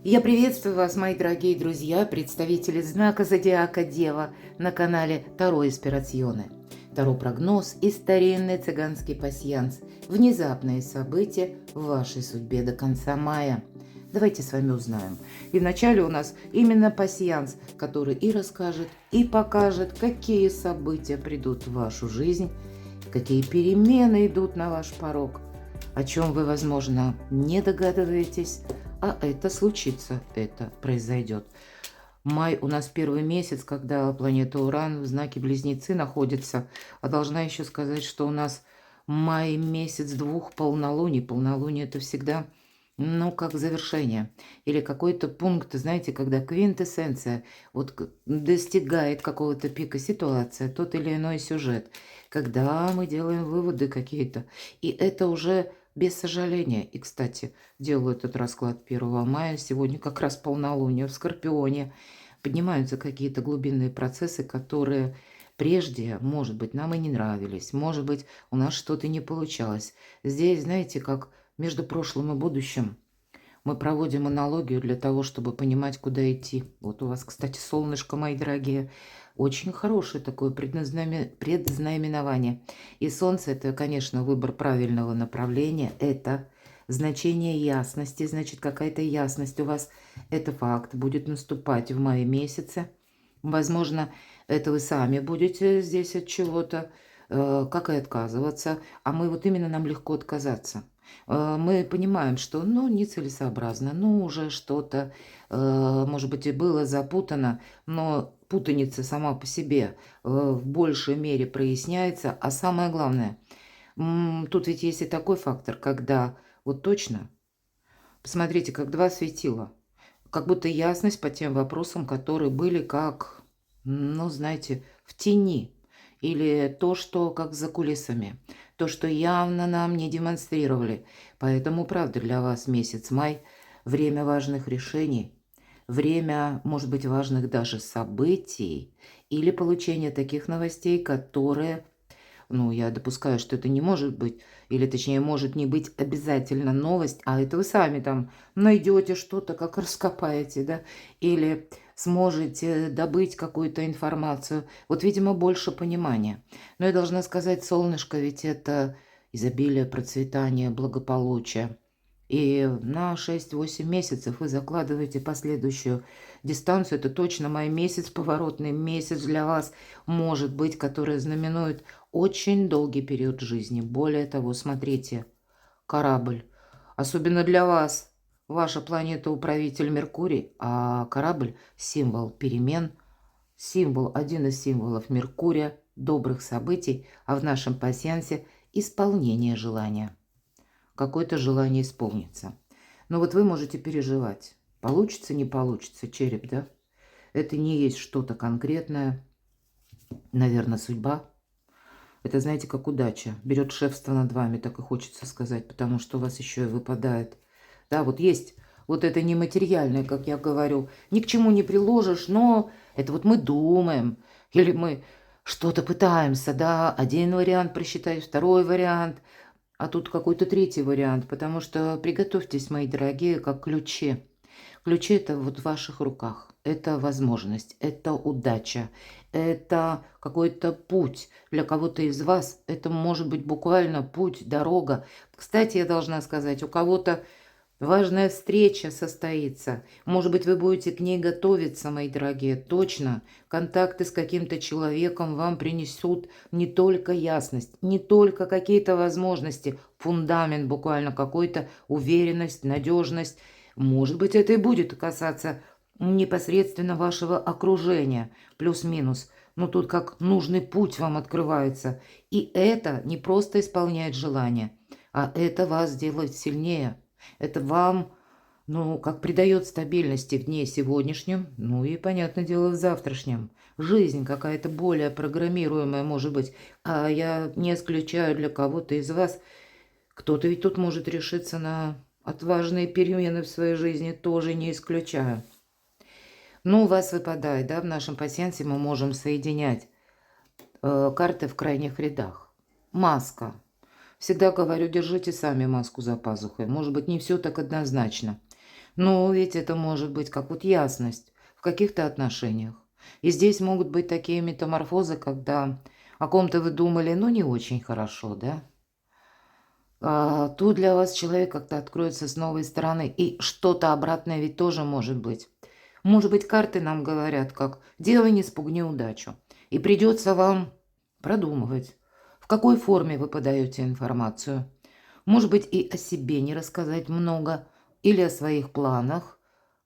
Я приветствую вас, мои дорогие друзья, представители знака Зодиака Дева на канале Таро Инспирационе. Таро-прогноз и старинный цыганский пасьянс. Внезапные события в вашей судьбе до конца мая. Давайте с вами узнаем. И вначале у нас именно пасьянс, который и расскажет, и покажет, какие события придут в вашу жизнь, какие перемены идут на ваш порог, о чем вы, возможно, не догадываетесь, а это случится, это произойдет. Май у нас первый месяц, когда планета Уран в знаке Близнецы находится. А должна еще сказать, что у нас май месяц двух полнолуний. Полнолуние это всегда, как завершение. Или какой-то пункт, знаете, когда квинтэссенция достигает какого-то пика ситуация, тот или иной сюжет. Когда мы делаем выводы какие-то. И это уже без сожаления. И, кстати, делаю этот расклад 1 мая. Сегодня как раз полнолуние в Скорпионе. Поднимаются какие-то глубинные процессы, которые прежде, может быть, нам и не нравились. Может быть, у нас что-то не получалось. Здесь, знаете, как между прошлым и будущим мы проводим аналогию для того, чтобы понимать, куда идти. Вот у вас, кстати, солнышко, мои дорогие, очень хорошее такое предзнаменование. И солнце – это, конечно, выбор правильного направления. Это значение ясности, значит, какая-то ясность у вас. Это факт, будет наступать в мае месяце. Возможно, это вы сами будете здесь от чего-то, как и отказываться. А мы вот именно нам легко отказаться. Мы понимаем, что, нецелесообразно, уже что-то, может быть, и было запутано, но путаница сама по себе в большей мере проясняется. А самое главное, тут ведь есть и такой фактор, когда вот точно, посмотрите, как два светила, как будто ясность по тем вопросам, которые были как, знаете, в тени. Или то, что как за кулисами. То, что явно нам не демонстрировали. Поэтому, правда, для вас месяц май – время важных решений. Время, может быть, важных даже событий. Или получения таких новостей, которые... я допускаю, что это не может быть, или точнее может не быть обязательно новость, а это вы сами там найдете что-то, как раскопаете, да, или сможете добыть какую-то информацию. Вот, видимо, больше понимания. Но я должна сказать, солнышко, ведь это изобилие, процветание, благополучие. И на 6-8 месяцев вы закладываете последующую дистанцию. Это точно май месяц, поворотный месяц для вас, может быть, который знаменует очень долгий период жизни. Более того, смотрите, корабль. Особенно для вас. Ваша планета-управитель Меркурий, а корабль – символ перемен, один из символов Меркурия, добрых событий, а в нашем пасьянсе – исполнение желания. Какое-то желание исполнится. Но вот вы можете переживать. Получится, не получится, череп, да? Это не есть что-то конкретное. Наверное, судьба. Это, знаете, как удача. Берет шефство над вами, так и хочется сказать, потому что у вас еще и выпадает. Да, вот есть вот это нематериальное, как я говорю. Ни к чему не приложишь, но это вот мы думаем. Или мы что-то пытаемся, да. Один вариант просчитать, второй вариант. А тут какой-то третий вариант. Потому что приготовьтесь, мои дорогие, как ключи. Ключи – это вот в ваших руках. Это возможность, это удача, это какой-то путь. Для кого-то из вас это может быть буквально путь, дорога. Кстати, я должна сказать, у кого-то важная встреча состоится. Может быть, вы будете к ней готовиться, мои дорогие. Точно, контакты с каким-то человеком вам принесут не только ясность, не только какие-то возможности, фундамент буквально какой-то, уверенность, надежность. Может быть, это и будет касаться непосредственно вашего окружения, плюс-минус. Но тут как нужный путь вам открывается. И это не просто исполняет желание, а это вас делает сильнее. Это вам, как придает стабильности в дне сегодняшнем, и, понятное дело, в завтрашнем. Жизнь какая-то более программируемая, может быть. А я не исключаю для кого-то из вас, кто-то ведь тут может решиться на отважные перемены в своей жизни, тоже не исключаю. У вас выпадает, да, в нашем пасьянсе мы можем соединять карты в крайних рядах. Маска. Всегда говорю, держите сами маску за пазухой. Может быть, не все так однозначно. Но ведь это может быть как вот ясность в каких-то отношениях. И здесь могут быть такие метаморфозы, когда о ком-то вы думали, ну, не очень хорошо, да? Тут для вас человек как-то откроется с новой стороны, и что-то обратное ведь тоже может быть. Может быть, карты нам говорят, как «делай, не спугни удачу». И придется вам продумывать, в какой форме вы подаете информацию. Может быть, и о себе не рассказать много, или о своих планах.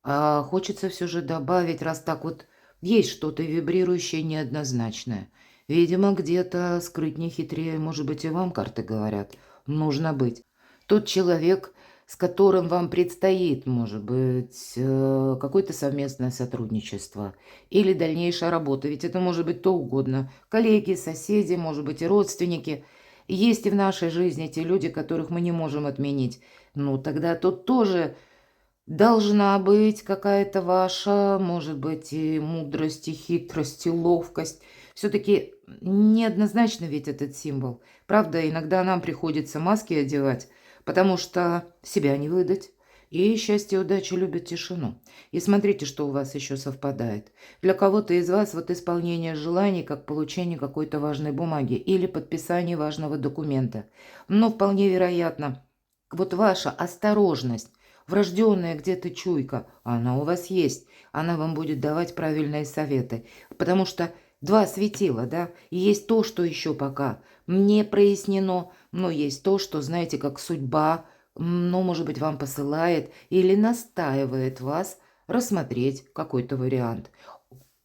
А хочется все же добавить, раз так вот есть что-то вибрирующее, неоднозначное. Видимо, где-то скрытнее, хитрее, может быть, и вам карты говорят. Нужно быть. Тот человек, с которым вам предстоит, может быть, какое-то совместное сотрудничество или дальнейшая работа. Ведь это может быть то угодно. Коллеги, соседи, может быть, и родственники. Есть и в нашей жизни те люди, которых мы не можем отменить. Ну, тогда тут тоже должна быть какая-то ваша, может быть, и мудрость, и хитрость, и ловкость. Все-таки неоднозначно ведь этот символ. Правда, иногда нам приходится маски одевать, потому что себя не выдать. И счастье и удача любят тишину. И смотрите, что у вас еще совпадает. Для кого-то из вас вот исполнение желаний, как получение какой-то важной бумаги или подписание важного документа. Но вполне вероятно, вот ваша осторожность, врожденная где-то чуйка, она у вас есть. Она вам будет давать правильные советы. Потому что два светила, да, и есть то, что еще пока не прояснено, но есть то, что, знаете, как судьба, ну, может быть, вам посылает или настаивает вас рассмотреть какой-то вариант.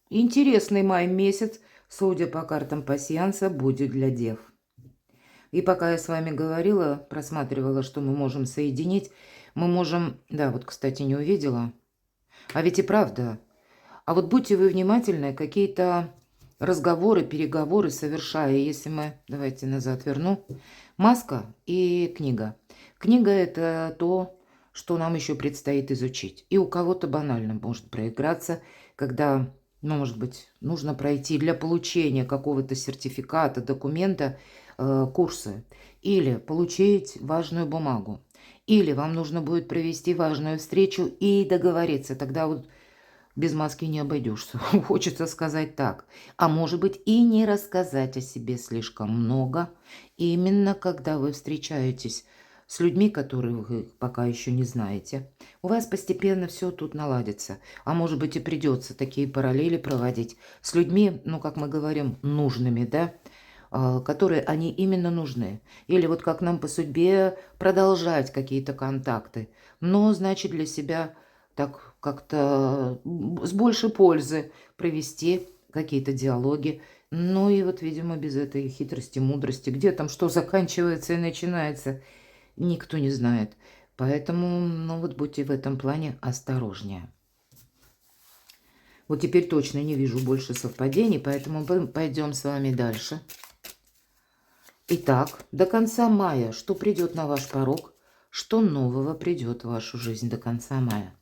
Интересный май месяц, судя по картам пасьянса, будет для дев. И пока я с вами говорила, просматривала, что мы можем соединить, мы можем... Да, вот, кстати, не увидела. А ведь и правда. А вот будьте вы внимательны, какие-то разговоры, переговоры совершая, если мы... Давайте назад верну. Маска и книга. Книга – это то, что нам еще предстоит изучить. И у кого-то банально может проиграться, когда, ну, может быть, нужно пройти для получения какого-то сертификата, документа, курсы. Или получить важную бумагу. Или вам нужно будет провести важную встречу и договориться. Тогда вот без маски не обойдешься. Хочется сказать так. А может быть и не рассказать о себе слишком много. Именно когда вы встречаетесь с людьми, которых вы пока еще не знаете. У вас постепенно все тут наладится. А может быть и придется такие параллели проводить с людьми, ну как мы говорим, нужными, да? Которые они именно нужны. Или вот как нам по судьбе продолжать какие-то контакты. Но, значит, для себя так как-то с большей пользы провести какие-то диалоги. Ну и вот, видимо, без этой хитрости, мудрости, где там что заканчивается и начинается, никто не знает. Поэтому, ну вот будьте в этом плане осторожнее. Вот теперь точно не вижу больше совпадений, поэтому мы пойдем с вами дальше. Итак, до конца мая, что придет на ваш порог, что нового придет в вашу жизнь до конца мая.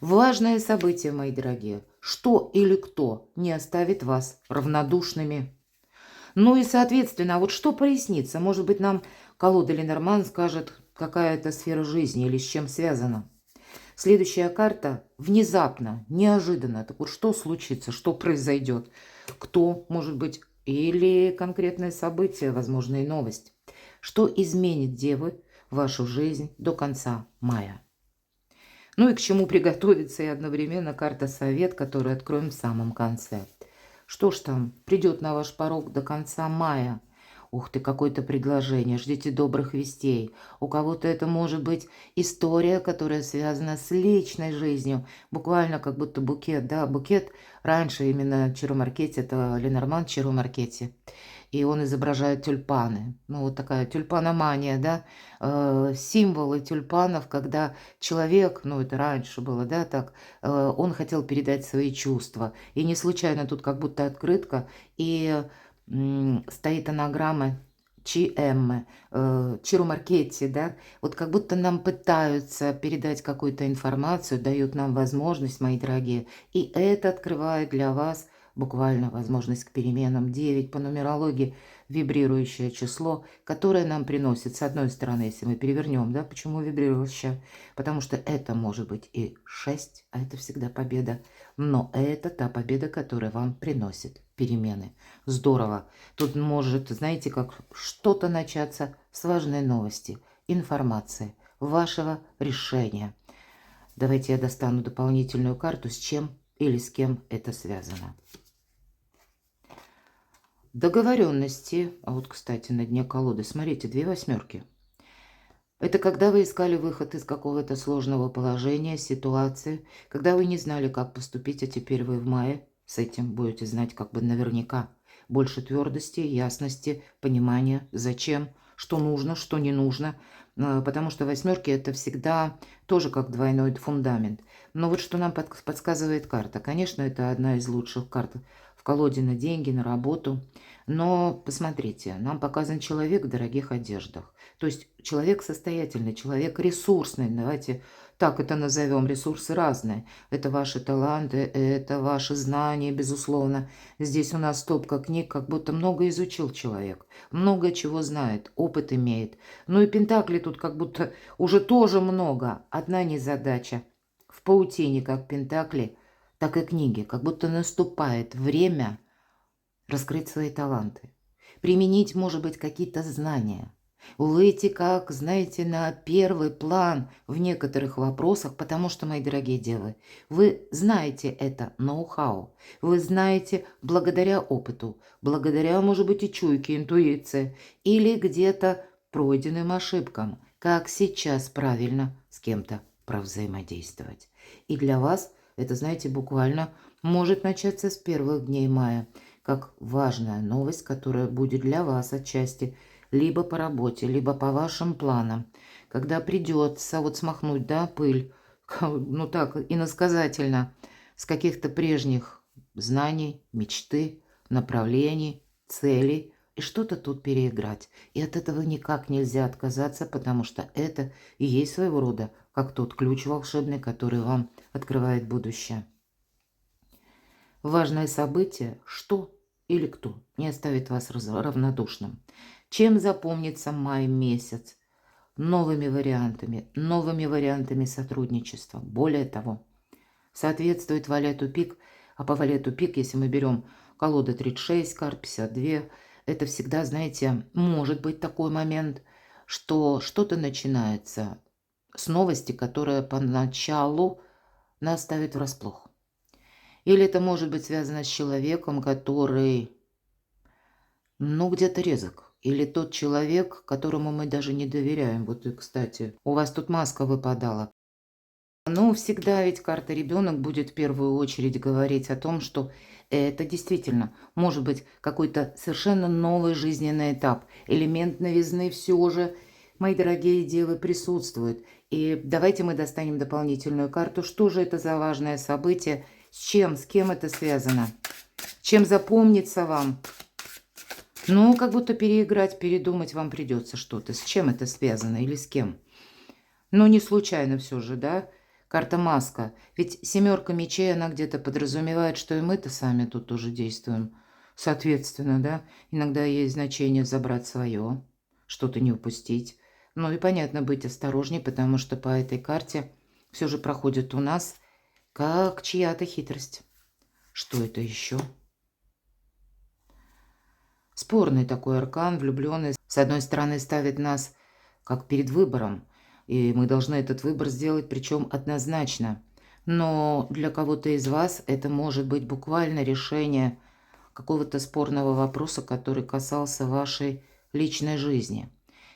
Важное событие, мои дорогие. Что или кто не оставит вас равнодушными? Ну и, соответственно, вот что прояснится? Может быть, нам колода Ленорман скажет, какая это сфера жизни или с чем связана. Следующая карта внезапно, неожиданно. Так вот, что случится, что произойдет? Кто, может быть, или конкретное событие, возможно, и новость. Что изменит, девы, вашу жизнь до конца мая? Ну и к чему приготовиться, и одновременно карта совет, которую откроем в самом конце. Что ж там, придет на ваш порог до конца мая. Ух ты, какое-то предложение, ждите добрых вестей. У кого-то это может быть история, которая связана с личной жизнью. Буквально как будто букет, да, букет. Раньше именно Чаромаркетти, это Ленорман Чаромаркетти. И он изображает тюльпаны. Ну, вот такая тюльпаномания, да. Символы тюльпанов, когда человек, ну, это раньше было, да, так, он хотел передать свои чувства. И не случайно тут как будто открытка, и стоит анаграмма ЧМ, Чаромаркетти, да, вот как будто нам пытаются передать какую-то информацию, дают нам возможность, мои дорогие, и это открывает для вас буквально возможность к переменам. 9 по нумерологии вибрирующее число, которое нам приносит, с одной стороны, если мы перевернем, да, почему вибрирующее? Потому что это может быть и 6, а это всегда победа. Но это та победа, которая вам приносит перемены. Здорово. Тут может, знаете, как что-то начаться с важной новости, информации, вашего решения. Давайте я достану дополнительную карту, с чем или с кем это связано. Договоренности. А вот, кстати, на дне колоды, смотрите, 2 восьмерки. Это когда вы искали выход из какого-то сложного положения, ситуации, когда вы не знали, как поступить, а теперь вы в мае с этим будете знать как бы наверняка. Больше твердости, ясности, понимания, зачем, что нужно, что не нужно. Потому что восьмерки это всегда тоже как двойной фундамент. Но вот что нам подсказывает карта. Конечно, это одна из лучших карт в колоде на деньги, на работу. Но посмотрите, нам показан человек в дорогих одеждах. То есть человек состоятельный, человек ресурсный. Давайте так это назовем. Ресурсы разные. Это ваши таланты, это ваши знания, безусловно. Здесь у нас стопка книг, как будто много изучил человек. Много чего знает, опыт имеет. Ну и пентакли тут как будто уже тоже много. Одна незадача. В паутине, как пентакли, так и книги. Как будто наступает время раскрыть свои таланты. Применить, может быть, какие-то знания. Выйти, как, знаете, на первый план в некоторых вопросах, потому что, мои дорогие девы, вы знаете это ноу-хау. Вы знаете благодаря опыту, благодаря, может быть, и чуйке, интуиции, или где-то пройденным ошибкам, как сейчас правильно с кем-то провзаимодействовать. И для вас это, знаете, буквально может начаться с первых дней мая, как важная новость, которая будет для вас отчасти либо по работе, либо по вашим планам, когда придется вот смахнуть, да, пыль, ну так, иносказательно, с каких-то прежних знаний, мечты, направлений, целей, и что-то тут переиграть. И от этого никак нельзя отказаться, потому что это и есть своего рода, как тот ключ волшебный, который вам открывает будущее. Важное событие, что или кто, не оставит вас равнодушным. Чем запомнится май месяц? Новыми вариантами сотрудничества. Более того, соответствует валету пик, а по валету пик, если мы берем колода 36, карт 52, это всегда, знаете, может быть такой момент, что что-то начинается с новости, которая поначалу нас ставит врасплох. Или это может быть связано с человеком, который, ну, где-то резок. Или тот человек, которому мы даже не доверяем. Вот и, кстати, у вас тут маска выпадала. Ну, всегда ведь карта ребенок будет в первую очередь говорить о том, что это действительно может быть какой-то совершенно новый жизненный этап. Элемент новизны все же, мои дорогие девы, присутствует. И давайте мы достанем дополнительную карту. Что же это за важное событие? С чем, с кем это связано? Чем запомнится вам? Ну, как будто переиграть, передумать вам придется что-то. С чем это связано или с кем? Ну, не случайно все же, да? Карта маска. Ведь семерка мечей, она где-то подразумевает, что и мы-то сами тут тоже действуем. Соответственно, да, иногда есть значение забрать свое, что-то не упустить. Ну и, понятно, быть осторожней, потому что по этой карте все же проходит у нас как чья-то хитрость. Что это еще? Спорный такой аркан, влюбленный. С одной стороны, ставит нас как перед выбором, и мы должны этот выбор сделать, причем однозначно. Но для кого-то из вас это может быть буквально решение какого-то спорного вопроса, который касался вашей личной жизни.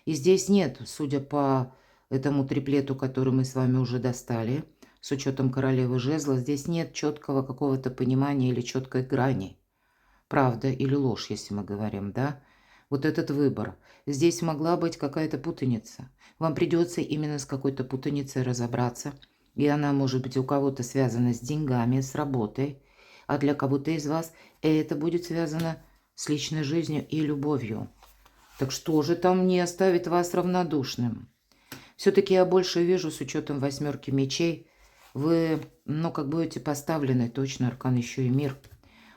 И здесь нет, судя по этому триплету, который мы с вами уже достали, с учетом королевы жезла, здесь нет четкого какого-то понимания или четкой грани. Правда или ложь, если мы говорим, да? Вот этот выбор. Здесь могла быть какая-то путаница. Вам придется именно с какой-то путаницей разобраться. И она может быть у кого-то связана с деньгами, с работой. А для кого-то из вас это будет связано с личной жизнью и любовью. Так что же там не оставит вас равнодушным? Все-таки я больше вижу, с учетом восьмерки мечей, вы, ну, как будете поставлены, точно, аркан еще и мир.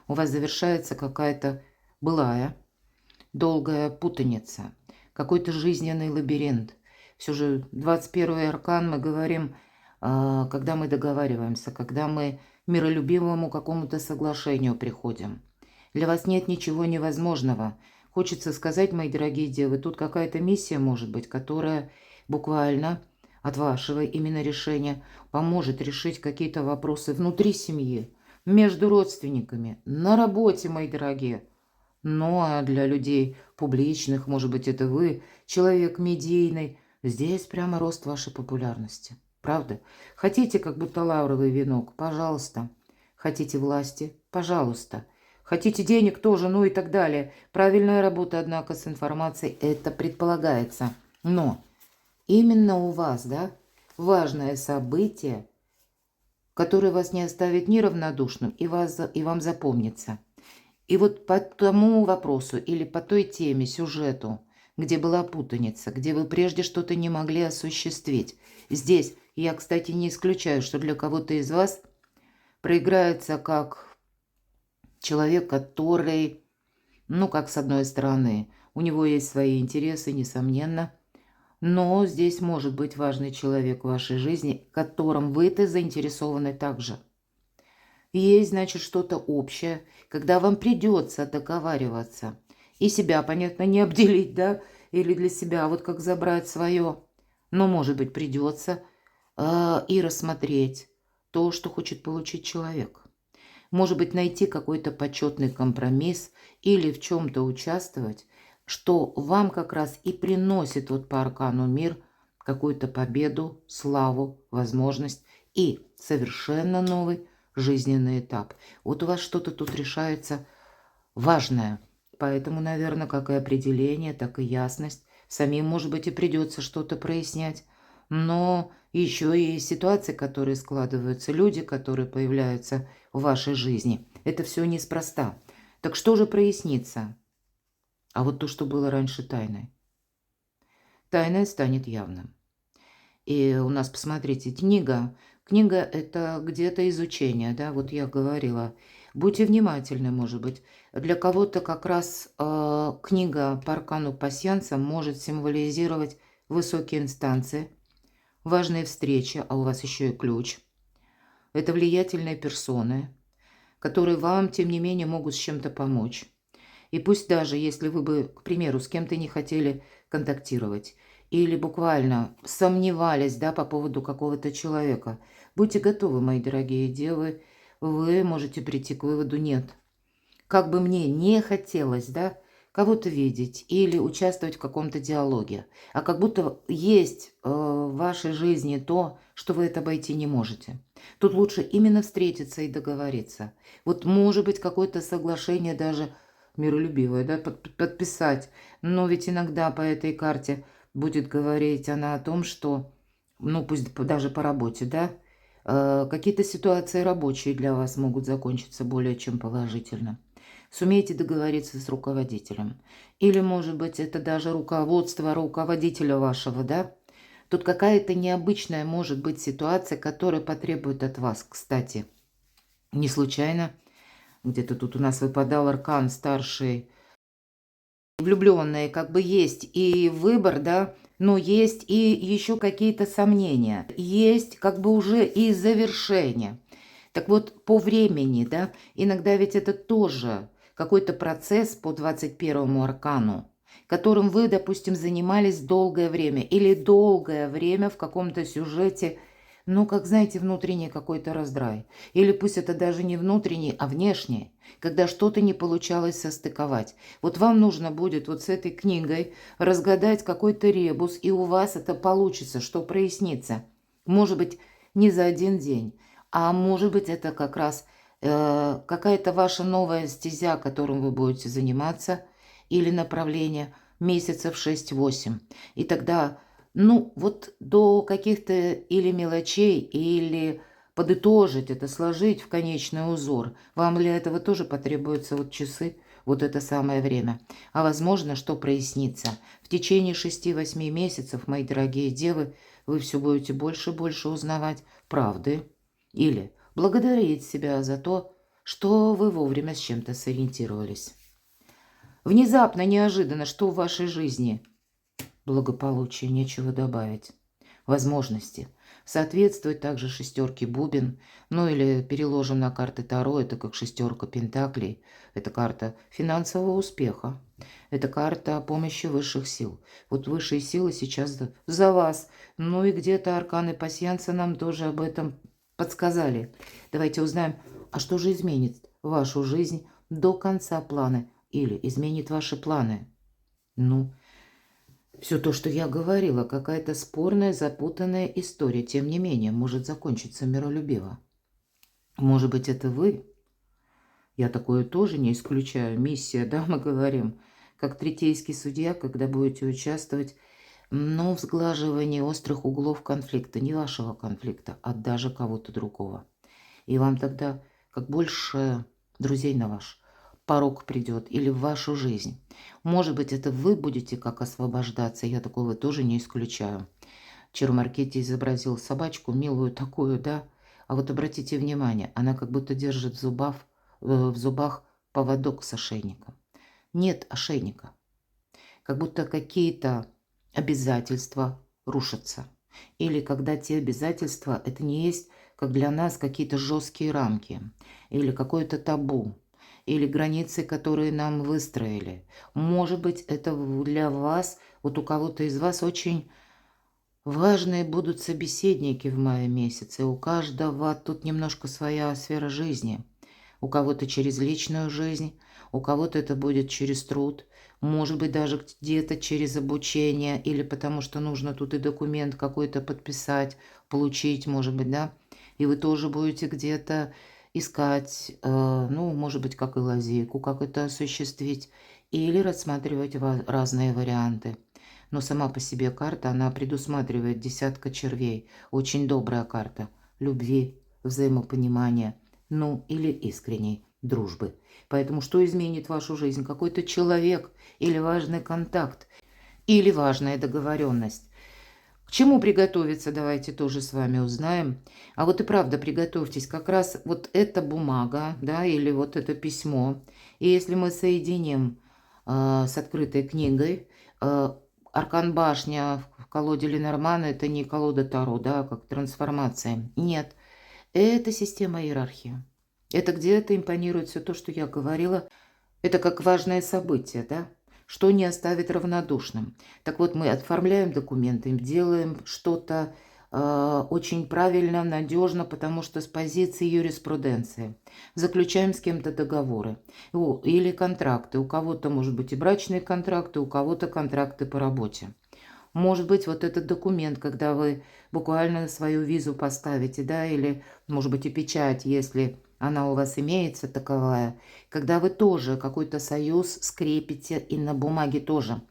у вас завершается какая-то былая, долгая путаница, какой-то жизненный лабиринт. Все же 21-й аркан мы говорим, когда мы договариваемся, когда мы к миролюбивому какому-то соглашению приходим. Для вас нет ничего невозможного. Хочется сказать, мои дорогие девы, тут какая-то миссия может быть, которая буквально от вашего именно решения поможет решить какие-то вопросы внутри семьи, между родственниками, на работе, мои дорогие. Ну, а для людей публичных, может быть, это вы, человек медийный, здесь прямо рост вашей популярности. Правда? Хотите как будто лавровый венок? Пожалуйста. Хотите власти? Пожалуйста. Хотите денег тоже, ну и так далее. Правильная работа, однако, с информацией, это предполагается. Но именно у вас, да, важное событие, которое вас не оставит ни равнодушным, и вам запомнится. И вот по тому вопросу или по той теме, сюжету, где была путаница, где вы прежде что-то не могли осуществить. Здесь я, кстати, не исключаю, что для кого-то из вас проиграется как человек, который, ну, как с одной стороны, у него есть свои интересы, несомненно, но здесь может быть важный человек в вашей жизни, которым вы-то заинтересованы также. Есть, значит, что-то общее, когда вам придется договариваться. И себя, понятно, не обделить, да, или для себя, вот как забрать свое. Но, может быть, придется и рассмотреть то, что хочет получить человек. Может быть, найти какой-то почетный компромисс или в чем-то участвовать, что вам как раз и приносит вот по аркану мир какую-то победу, славу, возможность и совершенно новый жизненный этап. Вот у вас что-то тут решается важное. Поэтому, наверное, как и определение, так и ясность. Самим, может быть, и придется что-то прояснять. Но еще и ситуации, которые складываются, люди, которые появляются в вашей жизни. Это все неспроста. Так что же прояснится? А вот то, что было раньше тайной. Тайное станет явным. И у нас, посмотрите, книга. Книга – это где-то изучение, да, вот я говорила. Будьте внимательны, может быть. Для кого-то как раз книга по аркану пасьянса может символизировать высокие инстанции, важные встречи, а у вас еще и ключ. Это влиятельные персоны, которые вам, тем не менее, могут с чем-то помочь. И пусть даже, если вы бы, к примеру, с кем-то не хотели контактировать или буквально сомневались, да, по поводу какого-то человека, будьте готовы, мои дорогие девы, вы можете прийти к выводу «нет». Как бы мне не хотелось, да, кого-то видеть или участвовать в каком-то диалоге, а как будто есть в вашей жизни то, что вы это обойти не можете. Тут лучше именно встретиться и договориться. Вот может быть какое-то соглашение даже миролюбивое, да, подписать. Но ведь иногда по этой карте будет говорить она о том, что, ну пусть даже по работе, да, какие-то ситуации рабочие для вас могут закончиться более чем положительно. Сумейте договориться с руководителем. Или, может быть, это даже руководство руководителя вашего, да? Тут какая-то необычная может быть ситуация, которая потребует от вас, кстати. Не случайно где-то тут у нас выпадал аркан старший. Влюбленные, как бы есть и выбор, да, но есть и еще какие-то сомнения. Есть как бы уже и завершение. Так вот, по времени, да, иногда ведь это тоже какой-то процесс по 21-му аркану, которым вы, допустим, занимались долгое время или долгое время в каком-то сюжете, ну, как, знаете, внутренний какой-то раздрай. Или пусть это даже не внутренний, а внешний, когда что-то не получалось состыковать. Вот вам нужно будет вот с этой книгой разгадать какой-то ребус, и у вас это получится, что прояснится. Может быть, не за один день, а может быть, это как раз какая-то ваша новая стезя, которым вы будете заниматься, или направление месяцев 6-8. И тогда, ну, вот до каких-то или мелочей, или подытожить это, сложить в конечный узор. Вам для этого тоже потребуются вот часы, вот это самое время. А возможно, что прояснится. В течение 6-8 месяцев, мои дорогие девы, вы все будете больше и больше узнавать правды. Или благодарить себя за то, что вы вовремя с чем-то сориентировались. Внезапно, неожиданно, что в вашей жизни? Благополучие, нечего добавить. Возможности. Соответствует также шестерке бубен, ну или переложим на карты Таро, это как шестерка пентаклей. Это карта финансового успеха. Это карта помощи высших сил. Вот высшие силы сейчас за вас. Ну и где-то арканы пасьянса нам тоже об этом подсказали. Давайте узнаем, а что же изменит вашу жизнь до конца плана или изменит ваши планы? Ну, все то, что я говорила, какая-то спорная, запутанная история, тем не менее, может закончиться миролюбиво. Может быть, это вы? Я такое тоже не исключаю. Миссия, да, мы говорим, как третейский судья, когда будете участвовать, но в сглаживании острых углов конфликта, не вашего конфликта, а даже кого-то другого. И вам тогда как больше друзей на ваш порог придет или в вашу жизнь. Может быть, это вы будете как освобождаться, я такого тоже не исключаю. Вчера Маркетти изобразил собачку, милую такую, да? А вот обратите внимание, она как будто держит в зубах поводок с ошейником. Нет ошейника. Как будто какие-то обязательства рушатся. Или когда те обязательства, это не есть, как для нас, какие-то жесткие рамки. Или какое-то табу. Или границы, которые нам выстроили. Может быть, это для вас, вот у кого-то из вас очень важные будут собеседники в мае месяце. У каждого тут немножко своя сфера жизни. У кого-то через личную жизнь, у кого-то это будет через труд, может быть, даже где-то через обучение, или потому что нужно тут и документ какой-то подписать, получить, может быть, да. И вы тоже будете где-то искать, ну, может быть, как и лазейку, как это осуществить, или рассматривать разные варианты. Но сама по себе карта, она предусматривает десятка червей. Очень добрая карта любви, взаимопонимания, ну или искренней дружбы. Поэтому что изменит вашу жизнь? Какой-то человек или важный контакт, или важная договоренность. К чему приготовиться, давайте тоже с вами узнаем. А вот и правда приготовьтесь, как раз вот эта бумага, да, или вот это письмо. И если мы соединим с открытой книгой, аркан башня в колоде Ленормана, это не колода Таро, да, как трансформация. Нет, это система иерархии. Это где-то импонирует все то, что я говорила. Это как важное событие, да? Что не оставит равнодушным. Так вот, мы оформляем документы, делаем что-то очень правильно, надежно, потому что с позиции юриспруденции. Заключаем с кем-то договоры или контракты. У кого-то, может быть, и брачные контракты, у кого-то контракты по работе. Может быть, вот этот документ, когда вы буквально свою визу поставите, да, или, может быть, и печать, если она у вас имеется таковая, когда вы тоже какой-то союз скрепите и на бумаге тоже.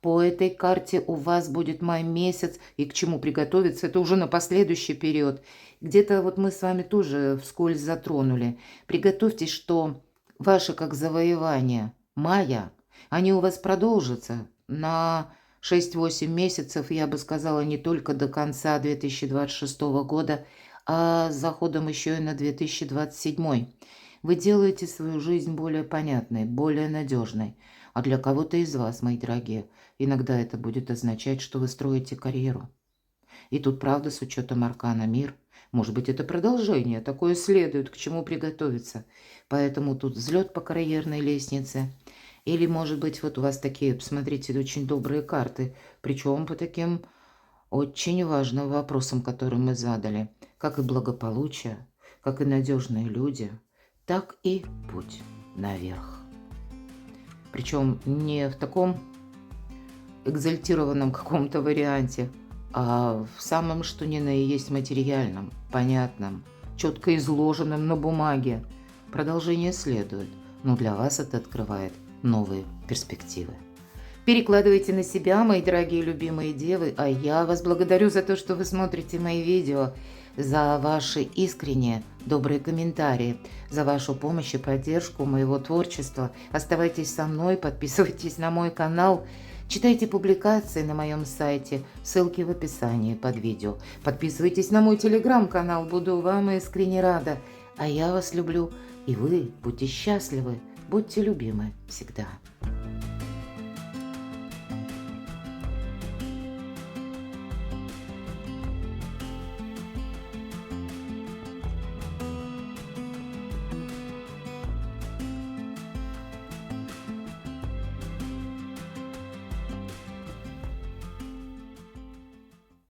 По этой карте у вас будет май месяц, и к чему приготовиться, это уже на последующий период. Где-то вот мы с вами тоже вскользь затронули. Приготовьтесь, что ваши как завоевания мая, они у вас продолжатся на 6-8 месяцев, я бы сказала, не только до конца 2026 года, а с заходом еще и на 2027. Вы делаете свою жизнь более понятной, более надежной. А для кого-то из вас, мои дорогие, иногда это будет означать, что вы строите карьеру. И тут, правда, с учетом аркана мир, может быть, это продолжение, такое следует, к чему приготовиться. Поэтому тут взлет по карьерной лестнице. Или, может быть, вот у вас такие, посмотрите, очень добрые карты, причем по таким очень важным вопросам, которые мы задали. Как и благополучие, как и надежные люди, так и путь наверх. Причем не в таком экзальтированном каком-то варианте, а в самом что ни на есть материальном, понятном, четко изложенном на бумаге. Продолжение следует, но для вас это открывает новые перспективы. Перекладывайте на себя, мои дорогие любимые девы, а я вас благодарю за то, что вы смотрите мои видео, за ваши искренние, добрые комментарии, за вашу помощь и поддержку моего творчества. Оставайтесь со мной, подписывайтесь на мой канал, читайте публикации на моем сайте, ссылки в описании под видео. Подписывайтесь на мой телеграм-канал, буду вам искренне рада. А я вас люблю, и вы будьте счастливы, будьте любимы всегда.